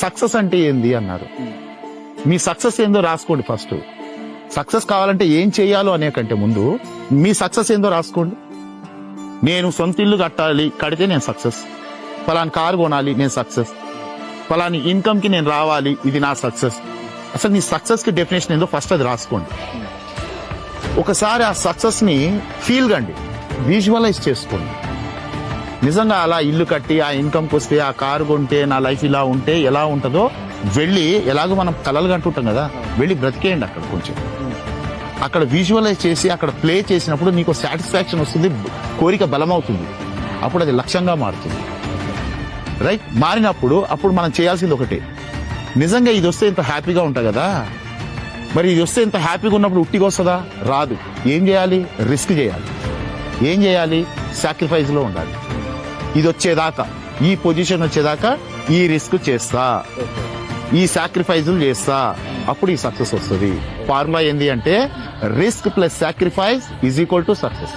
Success అంటే ఏంది అన్నారు. మీ సక్సెస్ ఏందో రాసుకోండి. ఫస్ట్ సక్సెస్ కావాలంటే ఏం చేయాలో అనే కంటే ముందు మీ సక్సెస్ ఏందో రాసుకోండి. నేను సొంత ఇల్లు కడితే నేను సక్సెస్, ఫలాని కారు కొనాలి నేను సక్సెస్, ఫలాని ఇన్కమ్ కి నేను రావాలి ఇది నా సక్సెస్. అసలు నీ సక్సెస్ కి డెఫినేషన్ ఏందో ఫస్ట్ అది రాసుకోండి. ఒకసారి ఆ సక్సెస్ ని ఫీల్ కండి, విజువలైజ్ చేసుకోండి. నిజంగా అలా ఇల్లు కట్టి ఆ ఇన్కమ్కి వస్తే ఆ కారు కొంటే నా లైఫ్ ఇలా ఉంటే ఎలా ఉంటుందో వెళ్ళి, ఎలాగో మనం కలలు కంటుంటాం కదా, వెళ్ళి బ్రతికేయండి అక్కడ కొంచెం. అక్కడ విజువలైజ్ చేసి అక్కడ ప్లే చేసినప్పుడు నీకు సాటిస్ఫాక్షన్ వస్తుంది, కోరిక బలమవుతుంది, అప్పుడు అది లక్ష్యంగా మారుతుంది. రైట్? మారినప్పుడు అప్పుడు మనం చేయాల్సింది ఒకటే, నిజంగా ఇది వస్తే ఇంత హ్యాపీగా ఉంటా కదా, మరి ఇది వస్తే ఇంత హ్యాపీగా ఉన్నప్పుడు ఉట్టిగా వస్తుందా? రాదు. ఏం చేయాలి? రిస్క్ చేయాలి. ఏం చేయాలి? సాక్రిఫైస్ లో ఉండాలి. ఇది వచ్చేదాకా, ఈ పొజిషన్ వచ్చేదాకా ఈ రిస్క్ చేస్తా, ఈ సాక్రిఫైజులు చేస్తా, అప్పుడు ఈ సక్సెస్ వస్తుంది. ఫార్ములా ఏంది అంటే risk plus sacrifice is equal to success.